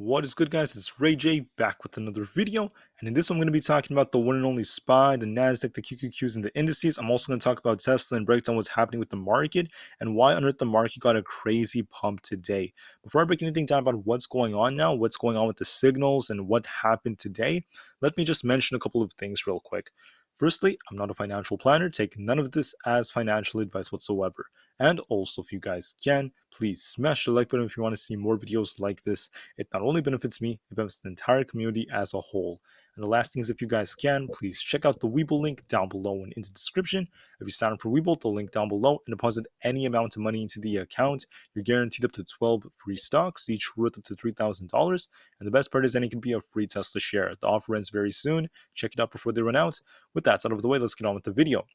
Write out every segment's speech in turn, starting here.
What is good, guys? It's Rey-Jay back with another video, and in this one I'm going to be talking about the one and only SPY, the Nasdaq, the QQQs, and the indices. I'm also going to talk about Tesla and break down what's happening with the market and why on earth the market got a crazy pump today. Before I break anything down about what's going on now, what's going on with the signals, and what happened today, let me just mention a couple of things real quick. Firstly, I'm not a financial planner. Take none of this as financial advice whatsoever. And also, if you guys can, please smash the like button if you want to see more videos like this. It not only benefits me, it benefits the entire community as a whole. And the last thing is, if you guys can, please check out the Webull link down below and in the description. If you sign up for Webull, the link down below, and deposit any amount of money into the account, you're guaranteed up to 12 free stocks, each worth up to $3,000. And the best part is, any can be a free Tesla share. The offer ends very soon. Check it out before they run out. With that out of the way, let's get on with the video.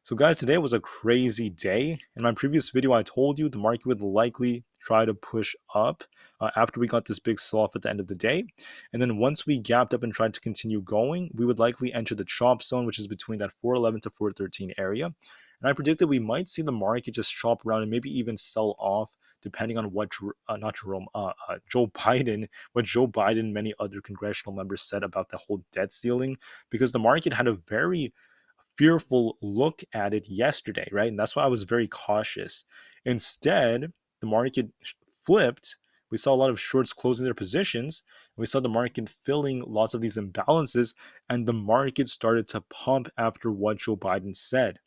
So guys, today was a crazy day. In my previous video, I told you the market would likely try to push up after we got this big sell-off at the end of the day. And then once we gapped up and tried to continue going, we would likely enter the chop zone, which is between that 411 to 413 area. And I predicted we might see the market just chop around and maybe even sell off, depending on what Joe Biden, what Joe Biden and many other congressional members said about the whole debt ceiling, because the market had a very fearful look at it yesterday, right? And that's why I was very cautious. Instead, the market flipped. We saw a lot of shorts closing their positions. We saw the market filling lots of these imbalances, and the market started to pump after what Joe Biden said.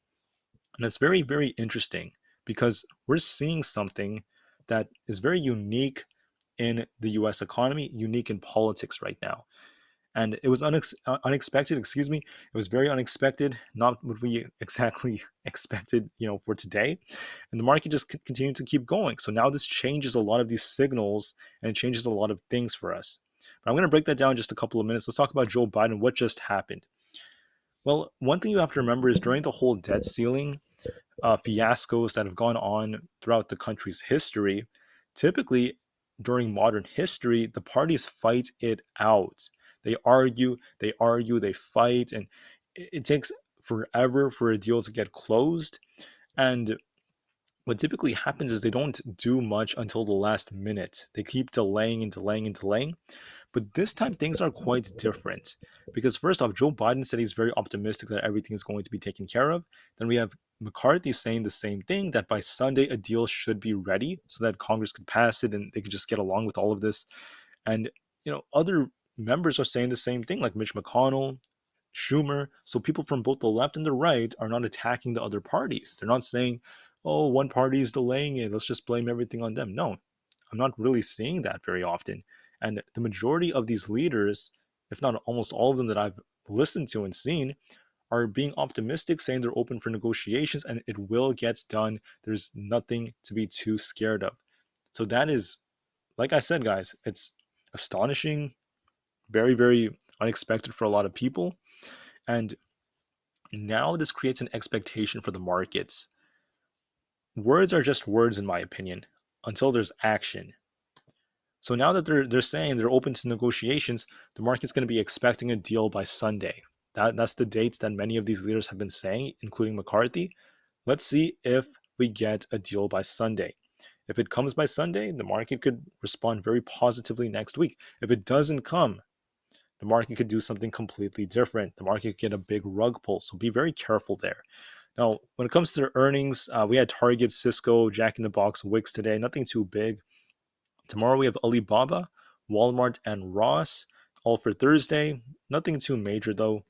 And it's very, very interesting because we're seeing something that is very unique in the US economy, unique in politics right now. And it was unexpected. It was very unexpected, not what we exactly expected, for today. And the market just continued to keep going. So now this changes a lot of these signals, and it changes a lot of things for us. But I'm going to break that down in just a couple of minutes. Let's talk about Joe Biden, what just happened. Well, one thing you have to remember is, during the whole debt ceiling fiascos that have gone on throughout the country's history, typically during modern history, the parties fight it out. They argue, they fight, and it takes forever for a deal to get closed. And what typically happens is they don't do much until the last minute. They keep delaying and delaying and delaying. But this time things are quite different, because first off, Joe Biden said he's very optimistic that everything is going to be taken care of. Then we have McCarthy saying the same thing, that by Sunday a deal should be ready so that Congress could pass it and they could just get along with all of this. And other members are saying the same thing, like Mitch McConnell, Schumer. So people from both the left and the right are not attacking the other parties. They're not saying, oh, one party is delaying it, let's just blame everything on them. No, I'm not really seeing that very often. And the majority of these leaders, if not almost all of them that I've listened to and seen, are being optimistic, saying they're open for negotiations and it will get done. There's nothing to be too scared of. So that is, like I said, guys, it's astonishing, very, very unexpected for a lot of people. And now this creates an expectation for the markets. Words are just words, in my opinion, until there's action. So now that they're saying they're open to negotiations, the market's going to be expecting a deal by Sunday. That's the dates that many of these leaders have been saying, including McCarthy. Let's see if we get a deal by Sunday. If it comes by Sunday, the market could respond very positively next week. If it doesn't come, the market could do something completely different. The market could get a big rug pull. So be very careful there. Now, when it comes to earnings, we had Target, Cisco, Jack in the Box, Wix today. Nothing too big. Tomorrow we have Alibaba, Walmart, and Ross, all for Thursday. Nothing too major though.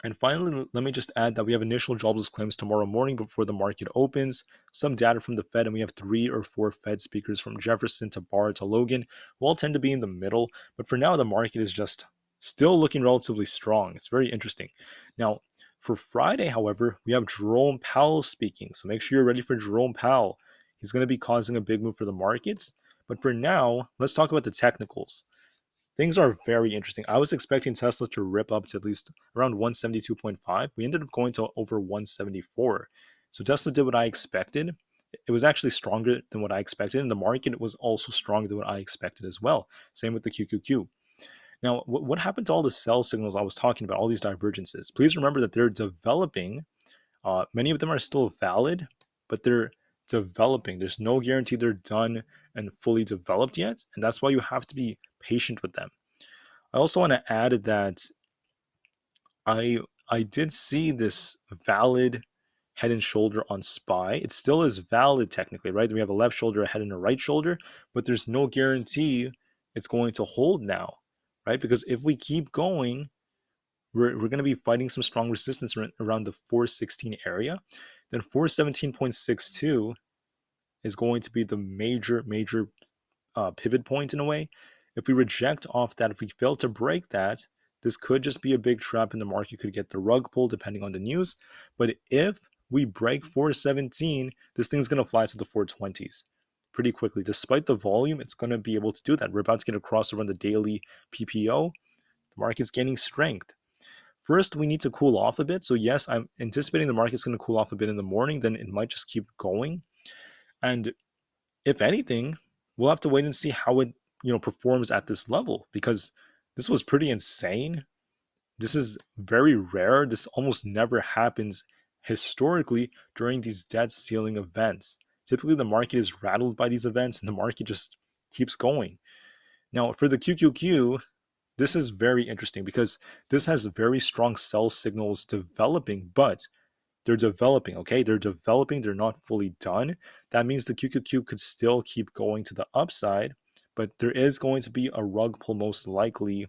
And finally, let me just add that we have initial jobless claims tomorrow morning before the market opens, some data from the Fed, and we have 3 or 4 Fed speakers from Jefferson to Barr to Logan, who all tend to be in the middle. But for now, the market is just still looking relatively strong. It's very interesting. Now, for Friday, however, we have Jerome Powell speaking. So make sure you're ready for Jerome Powell. He's going to be causing a big move for the markets. But for now, let's talk about the technicals. Things are very interesting. I was expecting Tesla to rip up to at least around 172.5. We ended up going to over 174. So Tesla did what I expected. It was actually stronger than what I expected, and the market was also stronger than what I expected as well. Same with the QQQ. Now, what happened to all the sell signals I was talking about, all these divergences? Please remember that they're developing. Many of them are still valid, but they're developing. There's no guarantee they're done and fully developed yet. And that's why you have to be patient with them. I also want to add that I did see this valid head and shoulder on SPY. It still is valid technically, right? We have a left shoulder, a head, and a right shoulder, but there's no guarantee it's going to hold now, right? Because if we keep going, we're going to be fighting some strong resistance around the 416 area. Then 417.62 is going to be the major pivot point in a way. If we reject off that, if we fail to break that, this could just be a big trap in the market. Could get the rug pull depending on the news. But if we break 417, this thing's going to fly to the 420s pretty quickly. Despite the volume, it's going to be able to do that. We're about to get a crossover on the daily PPO. The market's gaining strength. First, we need to cool off a bit. So yes, I'm anticipating the market's going to cool off a bit in the morning. Then it might just keep going. And if anything, we'll have to wait and see how it performs at this level, because this was pretty insane. This is very rare. This almost never happens historically during these debt ceiling events. Typically, the market is rattled by these events and the market just keeps going. Now, for the QQQ, this is very interesting because this has very strong sell signals developing, but they're developing, okay? They're developing, they're not fully done. That means the QQQ could still keep going to the upside, but there is going to be a rug pull most likely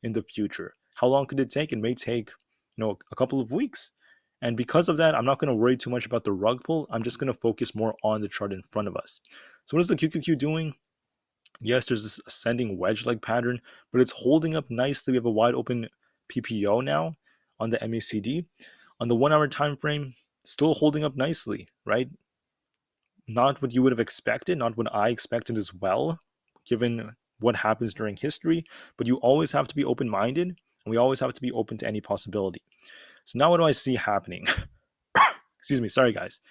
in the future. How long could it take? It may take, a couple of weeks. And because of that, I'm not going to worry too much about the rug pull. I'm just going to focus more on the chart in front of us. So what is the QQQ doing? Yes, there's this ascending wedge-like pattern, but it's holding up nicely. We have a wide open PPO now on the MACD. On the 1 hour time frame, still holding up nicely, right? Not what you would have expected, not what I expected as well, given what happens during history, but you always have to be open-minded, and we always have to be open to any possibility. So now what do I see happening? Excuse me, sorry guys.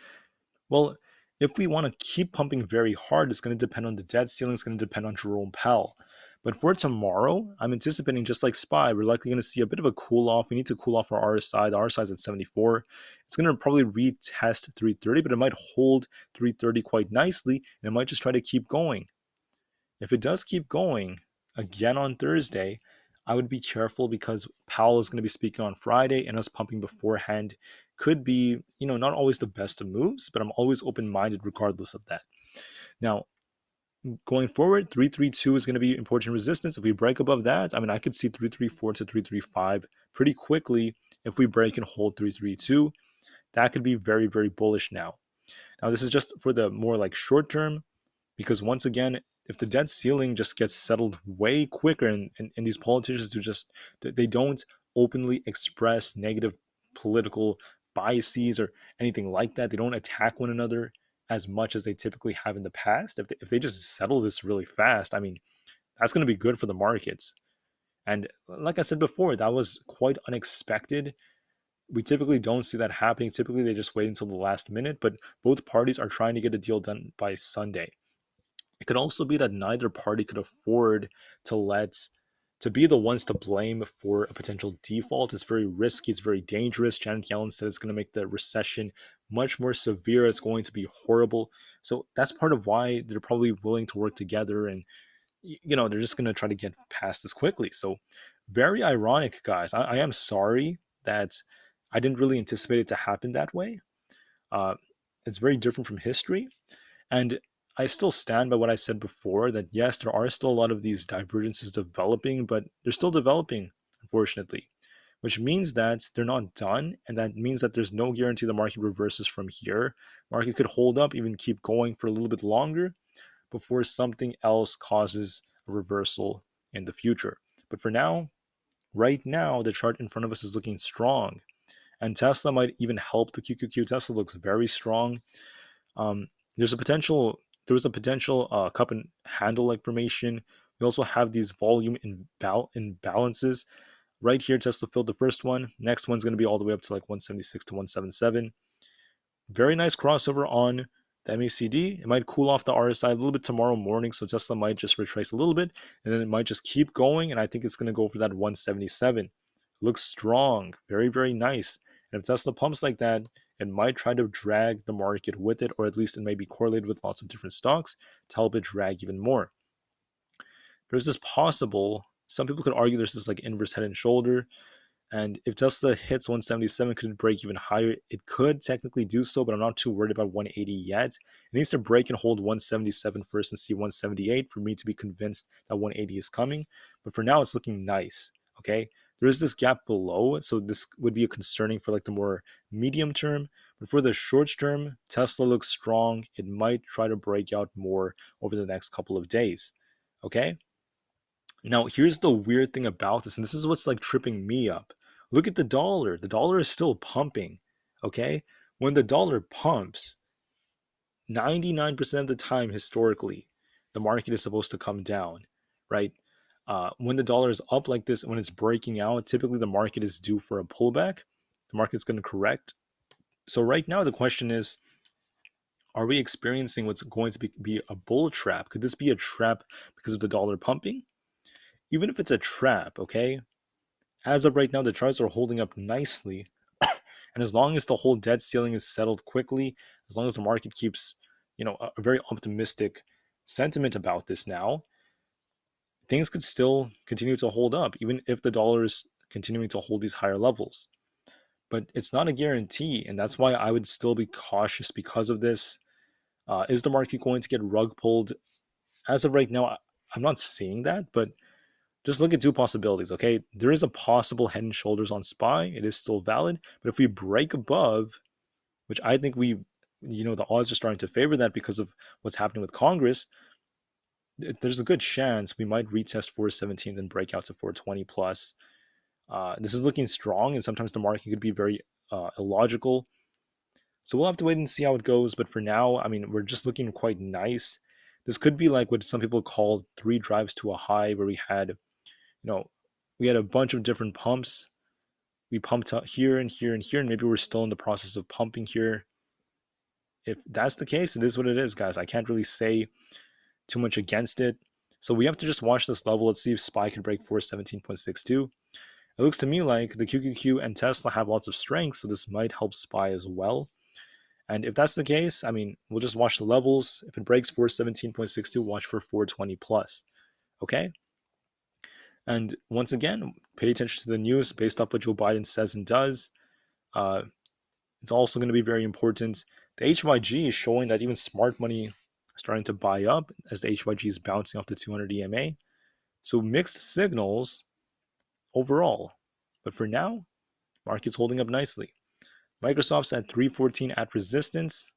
Well, if we want to keep pumping very hard, it's going to depend on the debt ceiling. It's going to depend on Jerome Powell. But for tomorrow, I'm anticipating just like SPY, we're likely going to see a bit of a cool off. We need to cool off our RSI. The RSI is at 74. It's going to probably retest 330, but it might hold 330 quite nicely, and it might just try to keep going. If it does keep going again on Thursday, I would be careful because Powell is going to be speaking on Friday, and us pumping beforehand could be, not always the best of moves, but I'm always open-minded regardless of that. Now, going forward, 332 is going to be important resistance. If we break above that, I could see 334 to 335 pretty quickly. If we break and hold 332, that could be very, very bullish now. Now, this is just for the more like short term, because once again, if the debt ceiling just gets settled way quicker, and these politicians they don't openly express negative political biases or anything like that. They don't attack one another as much as they typically have in the past. If they just settle this really fast, that's going to be good for the markets. And like I said before, that was quite unexpected. We typically don't see that happening. Typically, they just wait until the last minute, but both parties are trying to get a deal done by Sunday. It could also be that neither party could afford to be the ones to blame for a potential default. It's very risky. It's very dangerous. Janet Yellen said it's going to make the recession much more severe. It's going to be horrible. So that's part of why they're probably willing to work together, and they're just going to try to get past this quickly. So very ironic, guys. I am sorry that I didn't really anticipate it to happen that way. Uh, it's very different from history. And I still stand by what I said before, that yes, there are still a lot of these divergences developing, but they're still developing, unfortunately, which means that they're not done. And that means that there's no guarantee the market reverses from here. Market could hold up, even keep going for a little bit longer before something else causes a reversal in the future. But for now, right now, the chart in front of us is looking strong. And Tesla might even help the QQQ. Tesla looks very strong. Um, there's a potential there was a potential cup and handle like formation. We also have these volume imbalances. Right here, Tesla filled the first one. Next one's going to be all the way up to like 176 to 177. Very nice crossover on the MACD. It might cool off the RSI a little bit tomorrow morning, so Tesla might just retrace a little bit, and then it might just keep going, and I think it's going to go for that 177. Looks strong. Very, very nice. And if Tesla pumps like that, it might try to drag the market with it, or at least it may be correlated with lots of different stocks to help it drag even more. there's this possible, some people could argue there's this like inverse head and shoulder. And if Tesla hits 177, could it break even higher? It could technically do so, but I'm not too worried about 180 yet. It needs to break and hold 177 first and see 178 for me to be convinced that 180 is coming. But for now, it's looking nice. Okay. There is this gap below, so this would be concerning for like the more medium term. But for the short term, Tesla looks strong. It might try to break out more over the next couple of days. Okay. Now, here's the weird thing about this, and this is what's like tripping me up. Look at the dollar. The dollar is still pumping. Okay? When the dollar pumps, 99% of the time historically, the market is supposed to come down, right? When the dollar is up like this, when it's breaking out, typically the market is due for a pullback. The market's going to correct. So, right now, the question is, are we experiencing what's going to be a bull trap? Could this be a trap because of the dollar pumping? Even if it's a trap, okay, as of right now, the charts are holding up nicely. And as long as the whole debt ceiling is settled quickly, as long as the market keeps, a very optimistic sentiment about this now, things could still continue to hold up, even if the dollar is continuing to hold these higher levels. But it's not a guarantee, and that's why I would still be cautious because of this. Is the market going to get rug pulled? As of right now, I'm not seeing that, but just look at two possibilities, okay? There is a possible head and shoulders on SPY. It is still valid. But if we break above, which I think the odds are starting to favor that because of what's happening with Congress, there's a good chance we might retest 417 and break out to 420 plus. This is looking strong, and sometimes the market could be very illogical. So we'll have to wait and see how it goes. But for now, I mean, we're just looking quite nice. This could be like what some people call three drives to a high, where we had a bunch of different pumps. We pumped out here and here and here, and maybe we're still in the process of pumping here. If that's the case, it is what it is, guys. I can't really say too much against it. So we have to just watch this level. Let's see if SPY can break 417.62. It looks to me like the QQQ and Tesla have lots of strength, so this might help SPY as well. And if that's the case, I mean, we'll just watch the levels. If it breaks 417.62, watch for 420 plus. Okay? And once again, pay attention to the news based off what Joe Biden says and does. Uh, it's also going to be very important. The HYG is showing that even smart money is starting to buy up as the HYG is bouncing off the 200 EMA. So mixed signals overall. But for now, market's holding up nicely. Microsoft's at 314 at resistance.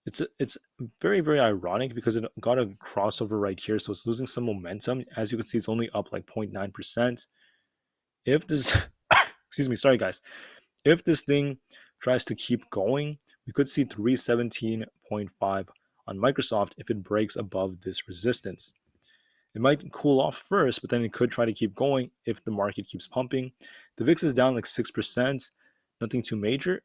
It's very, very ironic because it got a crossover right here, so it's losing some momentum. As you can see, it's only up like 0.9%. If this, excuse me, sorry guys, if this thing tries to keep going, we could see 317.5 on Microsoft if it breaks above this resistance. It might cool off first, but then it could try to keep going if the market keeps pumping. The VIX is down like 6%, nothing too major.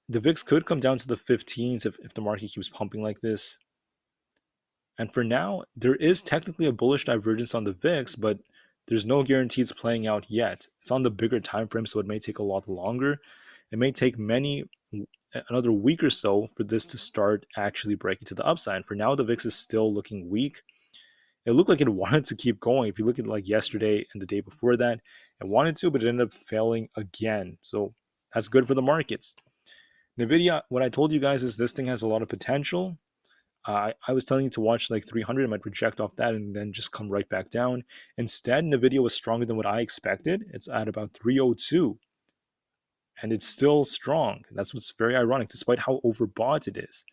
The VIX could come down to the 15s if the market keeps pumping like this. And for now, there is technically a bullish divergence on the VIX, but there's no guarantees playing out yet. It's on the bigger time frame, so it may take a lot longer. It may take another week or so for this to start actually breaking to the upside. For now, the VIX is still looking weak. It looked like it wanted to keep going. If you look at like yesterday and the day before that, it wanted to, but it ended up failing again. So that's good for the markets. Nvidia, what I told you guys is this thing has a lot of potential. I was telling you to watch like 300. It might reject off that and then just come right back down. Instead, Nvidia was stronger than what I expected. It's at about 302, and it's still strong. That's what's very ironic, despite how overbought it is.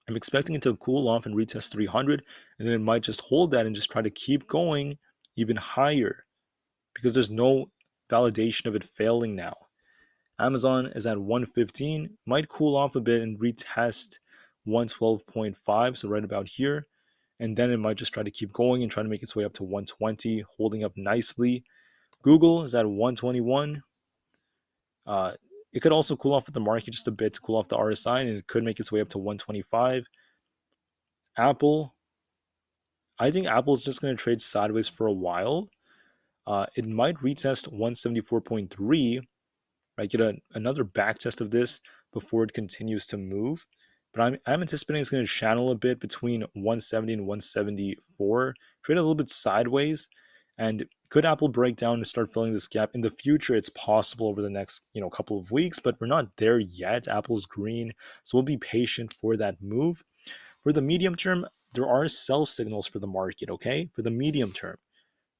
I'm expecting it to cool off and retest 300, and then it might just hold that and just try to keep going even higher because there's no validation of it failing now. Amazon is at 115, might cool off a bit and retest 112.5, so right about here. And then it might just try to keep going and try to make its way up to 120, holding up nicely. Google is at 121. It could also cool off with the market just a bit to cool off the RSI, and it could make its way up to 125. Aapl, I think Aapl is just going to trade sideways for a while. It might retest 174.3, right? Get another back test of this before it continues to move. but I'm anticipating it's going to channel a bit between 170 and 174, trade a little bit sideways. And could Apple break down and start filling this gap in the future? It's possible over the next couple of weeks, but we're not there yet. Apple's green, so we'll be patient for that move. For the medium term, there are sell signals for the market. Okay, for the medium term,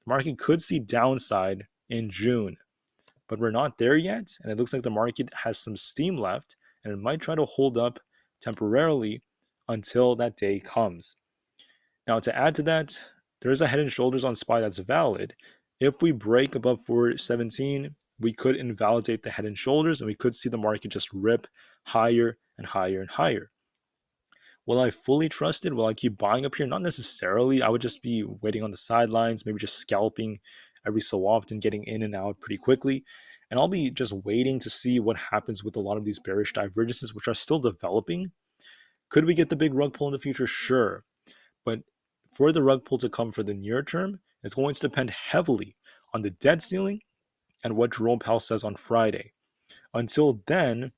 the market could see downside in June, but we're not there yet, and it looks like the market has some steam left, and it might try to hold up temporarily until that day comes. Now, to add to that, there is a head and shoulders on SPY that's valid. If we break above 417, we could invalidate the head and shoulders, and we could see the market just rip higher and higher and higher. Will I fully trust it? Will I keep buying up here? Not necessarily. I would just be waiting on the sidelines, maybe just scalping every so often, getting in and out pretty quickly. And I'll be just waiting to see what happens with a lot of these bearish divergences, which are still developing. Could we get the big rug pull in the future? Sure. But for the rug pull to come for the near term, it's going to depend heavily on the debt ceiling and what Jerome Powell says on Friday. Until then,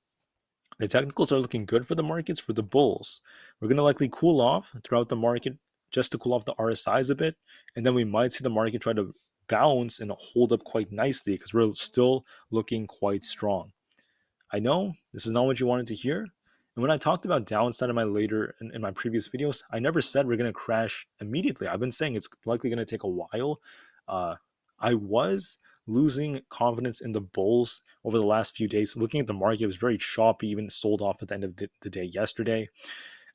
the technicals are looking good for the markets, for the bulls. We're going to likely cool off throughout the market just to cool off the RSIs a bit. And then we might see the market try to bounce and hold up quite nicely because we're still looking quite strong. I know this is not what you wanted to hear. And when I talked about downside in my previous videos, I never said we're going to crash immediately. I've been saying it's likely going to take a while. I was losing confidence in the bulls over the last few days. Looking at the market, it was very choppy, even sold off at the end of the day yesterday.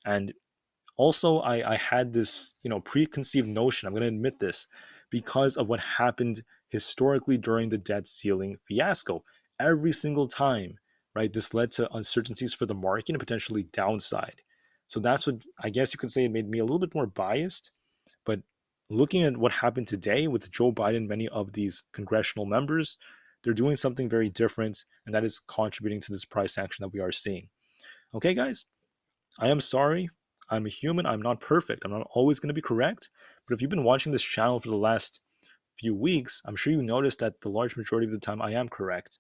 And also, I had this preconceived notion. I'm going to admit this because of what happened historically during the debt ceiling fiasco. Every single time, right, this led to uncertainties for the market and potentially downside. So that's what I guess you could say it made me a little bit more biased. But looking at what happened today with Joe Biden, many of these congressional members, they're doing something very different, and that is contributing to this price action that we are seeing. Okay, guys, I am sorry. I'm a human. I'm not perfect. I'm not always going to be correct. But if you've been watching this channel for the last few weeks, I'm sure you noticed that the large majority of the time I am correct.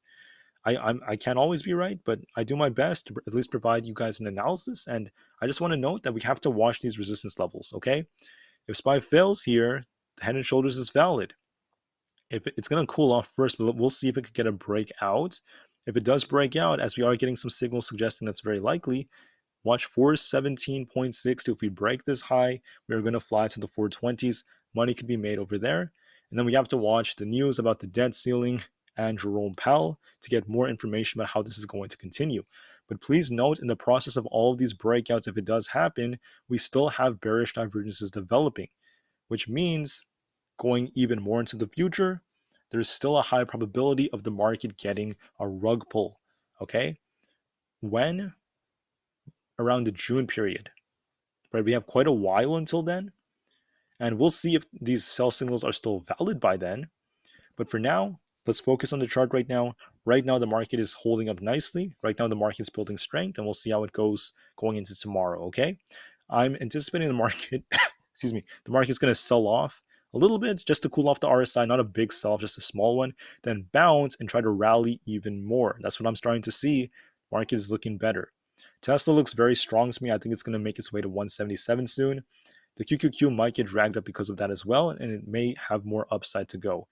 I can't always be right, but I do my best to at least provide you guys an analysis. And I just want to note that we have to watch these resistance levels, okay? If SPY fails here, the head and shoulders is valid. If it's going to cool off first, but we'll see if it could get a breakout. If it does break out, as we are getting some signals suggesting that's very likely, watch 417.6. If we break this high, we're going to fly to the 420s. Money could be made over there. And then we have to watch the news about the debt ceiling and Jerome Powell to get more information about how this is going to continue. But please note, in the process of all of these breakouts, if it does happen, we still have bearish divergences developing, which means going even more into the future, there's still a high probability of the market getting a rug pull. Okay? When? Around the June period. Right? We have quite a while until then. And we'll see if these sell signals are still valid by then. But for now, let's focus on the chart right now. Right now, the market is holding up nicely. Right now, the market is building strength, and we'll see how it goes going into tomorrow, okay? I'm anticipating the market, excuse me, the market's going to sell off a little bit just to cool off the RSI, not a big sell, just a small one, then bounce and try to rally even more. That's what I'm starting to see. Market is looking better. Tesla looks very strong to me. I think it's going to make its way to 177 soon. The QQQ might get dragged up because of that as well, and it may have more upside to go.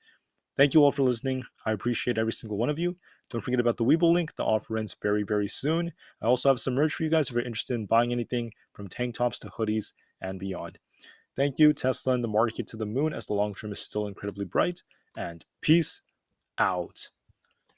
Thank you all for listening. I appreciate every single one of you. Don't forget about the Webull link. The offer ends very, very soon. I also have some merch for you guys if you're interested in buying anything from tank tops to hoodies and beyond. Thank you, Tesla and the market to the moon, as the long term is still incredibly bright. And peace out.